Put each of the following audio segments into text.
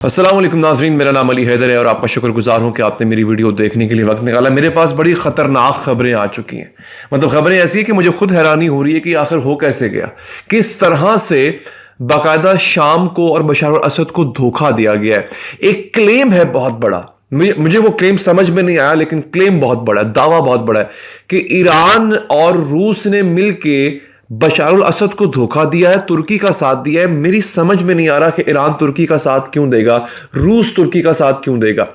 अस्सलाम वालेकुम नाज़रीन, मेरा नाम अली हैदर है और आपका शुक्रगुजार हूँ कि आपने मेरी वीडियो देखने के लिए वक्त निकाला। मेरे पास बड़ी ख़तरनाक ख़बरें आ चुकी हैं। मतलब ख़बरें ऐसी हैं कि मुझे खुद हैरानी हो रही है कि आखिर हो कैसे गया, किस तरह से बाकायदा शाम को और बशार अल असद को धोखा दिया गया है। एक क्लेम है बहुत बड़ा, मुझे वो क्लेम समझ में नहीं आया, लेकिन क्लेम बहुत बड़ा है, दावा बहुत बड़ा है कि ईरान और रूस ने मिल के बशार अल असद को धोखा दिया है, तुर्की का साथ दिया है। मेरी समझ में नहीं आ रहा कि ईरान तुर्की का साथ क्यों देगा, रूस तुर्की का साथ क्यों देगा।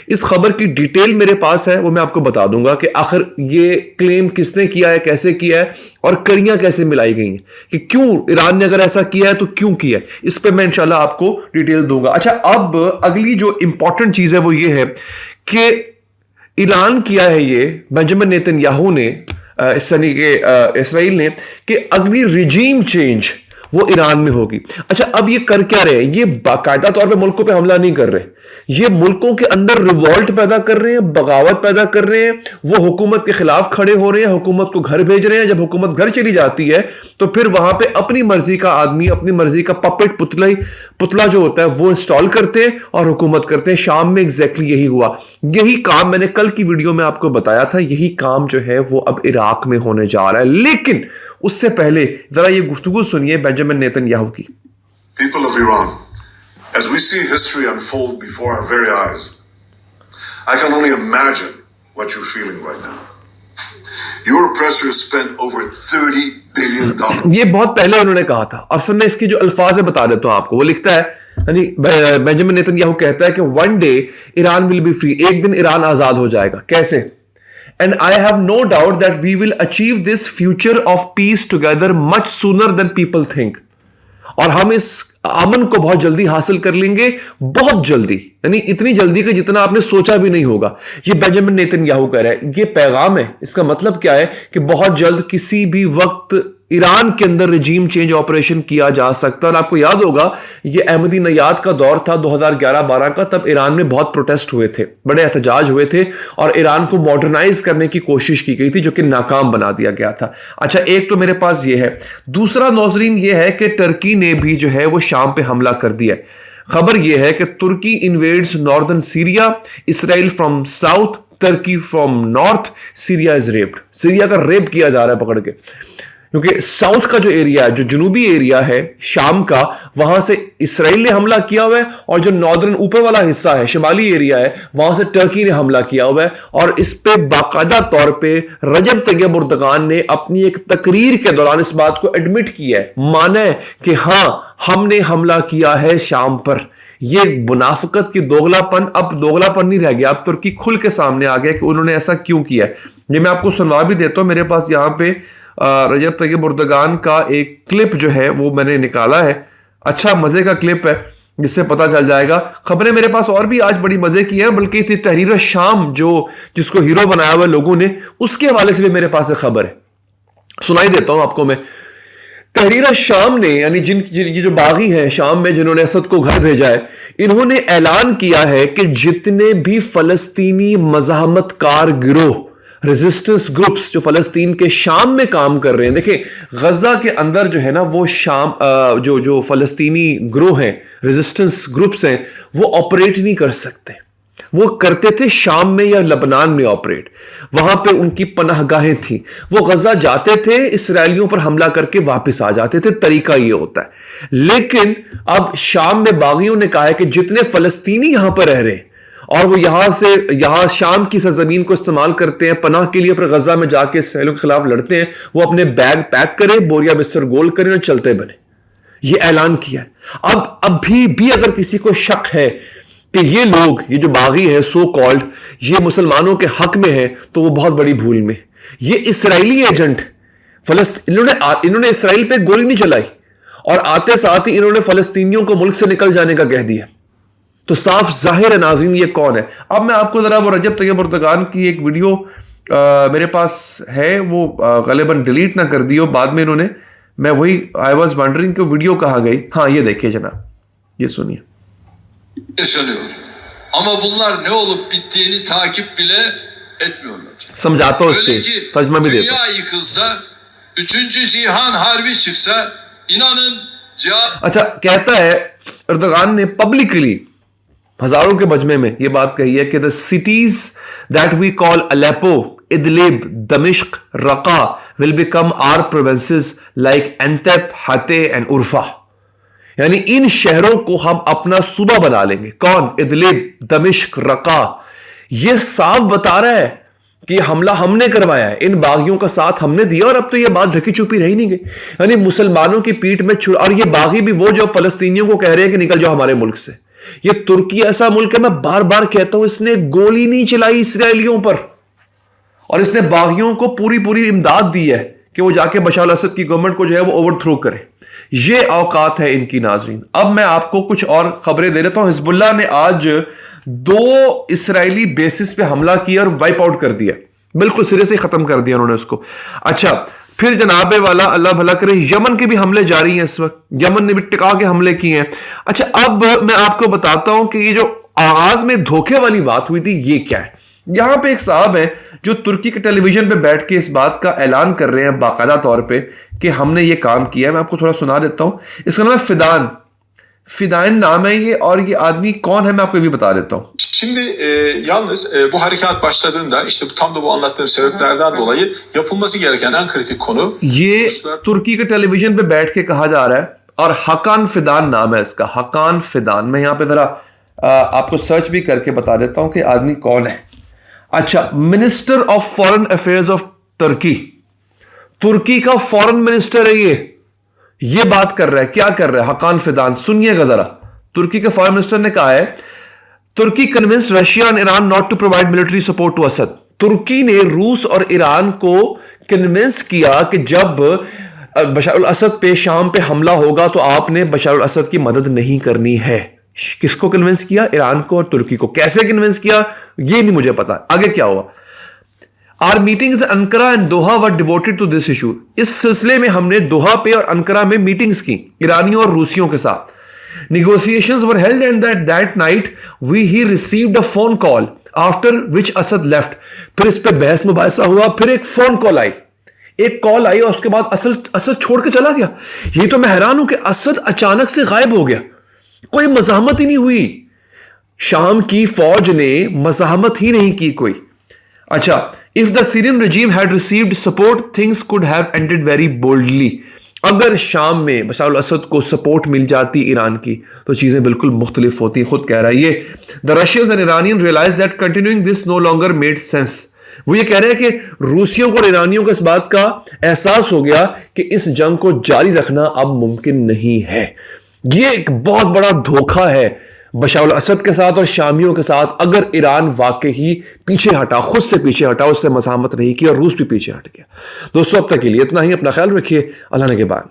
इस खबर की डिटेल मेरे पास है, वो मैं आपको बता दूंगा कि आखिर ये क्लेम किसने किया है, कैसे किया है और कड़ियां कैसे मिलाई गई हैं, कि क्यों ईरान ने अगर ऐसा किया है तो क्यों किया है। इस पर मैं इंशाल्लाह आपको डिटेल दूंगा। अच्छा, अब अगली जो इंपॉर्टेंट चीज है वो ये है कि ऐलान किया है ये बेंजामिन नेतन्याहू ने, इसराइल ने, कि अगली रिजीम चेंज वो ईरान में होगी। अच्छा, अब ये कर क्या रहे हैं? ये बाकायदा तौर पे मुल्कों पे हमला नहीं कर रहे, ये मुल्कों के अंदर रिवॉल्ट पैदा कर रहे हैं, बगावत पैदा कर रहे हैं। वो हुकूमत के खिलाफ खड़े हो रहे हैं, हुकूमत को घर भेज रहे हैं। जब हुकूमत घर चली जाती है तो फिर वहां पे अपनी मर्जी का आदमी, अपनी मर्जी का पपेट, पुतला जो होता है वो इंस्टॉल करते हैं और हुकूमत करते हैं। शाम में एग्जैक्टली यही हुआ। यही काम मैंने कल की वीडियो में आपको बताया था, यही काम जो है वो अब इराक में होने जा रहा है। लेकिन उससे पहले जरा ये गुफ्तगू सुनिए बेंजामिन नेतन्याहू की। People of Iran, as we see history unfold before our very eyes, I can only imagine what you're feeling right now. Your oppressors spent over $30 billion. ये बहुत पहले उन्होंने कहा था, और सर मैं इसकी जो अल्फाज है बता देता हूं आपको। वो लिखता है, यानी बेंजामिन नेतन्याहू कहता है कि one day Iran will be free, एक दिन ईरान आजाद हो जाएगा। कैसे? And I have no doubt that we will achieve this future of peace together much sooner than people think. और हम इस अमन को बहुत जल्दी हासिल कर लेंगे, बहुत जल्दी, यानी इतनी जल्दी कि जितना आपने सोचा भी नहीं होगा। ये बेंजामिन नेतन्याहू कह रहा है, ये पैगाम है। इसका मतलब क्या है कि बहुत जल्द किसी भी वक्त ईरान के अंदर रिजीम चेंज ऑपरेशन किया जा सकता है। और आपको याद होगा ये अहमदी नयाद का दौर था 2011-12 का, तब ईरान में बहुत प्रोटेस्ट हुए थे, बड़े एहतजाज हुए थे और ईरान को मॉडर्नाइज करने की कोशिश की गई थी, जो कि नाकाम बना दिया गया था। अच्छा, एक तो मेरे पास ये है। दूसरा नाज़रीन ये है कि टर्की ने भी जो है वो शाम पे हमला कर दिया है। खबर यह है कि तुर्की invades northern Syria, Israel from south, Turkey from north, Syria is raped. Syria का रेप किया जा रहा है पकड़ के, क्योंकि साउथ का जो एरिया है, जो जनूबी एरिया है शाम का, वहां से इसराइल ने हमला किया हुआ है, और जो नॉर्दर्न ऊपर वाला हिस्सा है, शिमाली एरिया है, वहां से टर्की ने हमला किया हुआ है। और इस पे बाकायदा तौर पे रजब तैयब एर्दोगान ने अपनी एक तकरीर के दौरान इस बात को एडमिट किया है, माना है कि हाँ हमने हमला किया है शाम पर। ये मुनाफिकत की दोगलापन, अब दोगलापन नहीं रह गया, अब तुर्की खुल के सामने आ गया कि उन्होंने ऐसा क्यों किया है। ये मैं आपको सुनवा भी देता हूं। मेरे पास यहाँ पे रजब तैयब एर्दोगान का एक क्लिप जो है वो मैंने निकाला है। अच्छा मजे का क्लिप है, जिससे पता चल जाएगा। खबरें मेरे पास और भी आज बड़ी मजे की हैं, बल्कि तहरीर शाम जिसको हीरो बनाया हुआ लोगों ने, उसके हवाले से भी मेरे पास एक खबर है, सुनाई देता हूं आपको मैं। तहरीर शाम ने, यानी ये जो बागी हैं शाम में, जिन्होंने असद को घर भेजा है, इन्होंने ऐलान किया है कि जितने भी फलस्तीनी मज़ाहमतकार गिरोह, रेजिस्टेंस ग्रुप्स जो फलस्तीन के शाम में काम कर रहे हैं, देखिए गजा के अंदर जो है ना वो शाम जो फलस्तीनी ग्रोह हैं, रेजिस्टेंस ग्रुप्स हैं, वो ऑपरेट नहीं कर सकते। वो करते थे शाम में या लबनान में ऑपरेट, वहां पे उनकी पनाहगाहें थी। वो गजा जाते थे, इसराइलियों पर हमला करके वापस आ जाते थे, तरीका ये होता है। लेकिन अब शाम में बागियों ने कहा है कि जितने फलस्तीनी यहां पर रह रहे हैं और वो यहां शाम की सरजमीन को इस्तेमाल करते हैं पनाह के लिए, पर गजा में जाके इसराइलियों के खिलाफ लड़ते हैं, वो अपने बैग पैक करें, बोरिया बिस्तर गोल करें और चलते बने। ये ऐलान किया है। अब अभी भी अगर किसी को शक है कि ये लोग, ये जो बागी है सो कॉल्ड, ये मुसलमानों के हक में है, तो वो बहुत बड़ी भूल में। ये इसराइली एजेंट इन्होंने इसराइल पे गोली नहीं चलाई, और आते साथ ही इन्होंने फलस्तीनियों को मुल्क से निकल जाने का कह दिया। तो साफ जाहिर है नाज़रीन ये कौन है। अब मैं आपको जरा वो रजब तैयब एर्दोगान की एक वीडियो मेरे पास है, वो गलिबन डिलीट ना कर दी हो बाद में इन्होंने, मैं वही आई वाज वंडरिंग कि वीडियो कहाँ गई। हाँ ये देखिए जनाब, ये सुनिए। yaşanıyor. Ama bunlar ne olup bittiğini takip bile etmiyorlar. समझाता हूं इसके, तर्जुमा भी देता हूं। dünya yıkılsa, 3. Cihan Harbi çıksa, inanın अच्छा, कहता है एर्दोगान ने ہزاروں کے مجمع میں یہ بات کہی ہے کہ the cities that we call Aleppo, Idlib, Damashq, Raqqa will become our provinces like Antep, Hatay and Urfa. یعنی ان شہروں کو ہم اپنا صوبہ بنا لیں گے. کون؟ ادلب، دمشق، رقہ. یہ صاف بتا رہا ہے کہ یہ حملہ ہم نے کروایا ہے, ان باغیوں کا ساتھ ہم نے دیا, اور اب تو یہ بات ڈھکی چھپی رہی نہیں گئی. یعنی مسلمانوں کی پیٹ میں اور یہ باغی بھی وہ جو فلسطینیوں کو کہہ رہے ہیں کہ نکل جاؤ ہمارے ملک سے. یہ ترکی ایسا ملک ہے, میں بار بار کہتا ہوں, اس نے گولی نہیں چلائی اسرائیلیوں پر, اور اس نے باغیوں کو پوری امداد دی ہے کہ وہ جا کے بشار الاسد کی گورنمنٹ کو جو ہے وہ اوور تھرو کرے. یہ اوقات ہے ان کی ناظرین. اب میں آپ کو کچھ اور خبریں دے دیتا ہوں. حزب اللہ نے آج 2 اسرائیلی بیسز پہ حملہ کیا اور وائپ آؤٹ کر دیا, بالکل سرے سے ختم کر دیا انہوں نے اس کو. اچھا, پھر جناب والا اللہ بھلا کرے, یمن کے بھی حملے جاری ہیں اس وقت, یمن نے بھی ٹکا کے حملے کیے ہیں. اچھا, اب میں آپ کو بتاتا ہوں کہ یہ جو آغاز میں دھوکے والی بات ہوئی تھی یہ کیا ہے. یہاں پہ ایک صاحب ہیں جو ترکی کے ٹیلی ویژن پہ بیٹھ کے اس بات کا اعلان کر رہے ہیں باقاعدہ طور پہ کہ ہم نے یہ کام kya ہے. میں آپ کو تھوڑا سنا دیتا hوں. اس کا نام ہے Fidan نام ہے یہ, اور یہ آدمی کون ہے میں آپ کو یہ بھی بتا دیتا ہوں. Şimdi yalnız bu harekat başladığında işte tam da bu anlattığım sebeplerden dolayı yapılması gereken en kritik konu یہ ترکی کے ٹیلی ویژن پہ بیٹھ کے کہا جا رہا ہے, اور حقان فدان نام ہے اس کا, حقان فدان. میں یہاں پہ ذرا آپ کو سرچ بھی کر کے بتا دیتا ہوں کہ آدمی کون ہے. اچھا, minister of foreign affairs of ترکی, ترکی کا فارن منسٹر ہے یہ بات کر رہا ہے. کیا کر رہا ہے حقان فدان؟ سنیے گا ذرا. ترکی کے فارن منسٹر نے کہا ہے ترکی convinced Russia and Iran not to provide military support to Assad. ترکی نے روس اور ایران کو کنونس کیا کہ جب بشار الاسد پہ شام پہ حملہ ہوگا تو آپ نے بشار الاسد کی مدد نہیں کرنی ہے. کس کو کنونس کیا؟ ایران کو اور ترکی کو. کیسے کنونس کیا یہ نہیں مجھے پتا. آگے کیا ہوا؟ Our meetings in Ankara and Doha were devoted to this issue. اس سلسلے میں ہم نے دوحہ پہ اور انکرا میں میٹنگز کی ایرانیوں اور روسیوں کے ساتھ. Negotiations were held and that night he received a phone call after which Assad left. پھر اس پہ بحث مباحثہ ہوا, پھر ایک فون کال آئی, اور اس کے بعد اسد چھوڑ کے چلا گیا. یہ تو میں حیران ہوں کہ اسد اچانک سے غائب ہو گیا, کوئی مزاحمت ہی نہیں ہوئی. شام کی فوج نے مزاحمت ہی نہیں کی کوئی. اچھا, if the Syrian regime had received support, things could have ended very boldly. اگر شام میں بشار الاسد کو سپورٹ مل جاتی ایران کی تو چیزیں بالکل مختلف ہوتی. خود کہہ رہا ہے یہ, the Russians and Iranians realized that continuing this no longer made sense. وہ یہ کہہ رہے ہیں کہ روسیوں کو اور ایرانیوں کو اس بات کا احساس ہو گیا کہ اس جنگ کو جاری رکھنا اب ممکن نہیں ہے. یہ ایک بہت بڑا دھوکہ ہے بشار الاسد کے ساتھ اور شامیوں کے ساتھ. اگر ایران واقعی پیچھے ہٹا, خود سے پیچھے ہٹا, اس سے مزاحمت نہیں کی اور روس بھی پیچھے ہٹ گیا. دوستو اب تک کے لیے اتنا ہی. اپنا خیال رکھیے. اللہ نے کے بعد.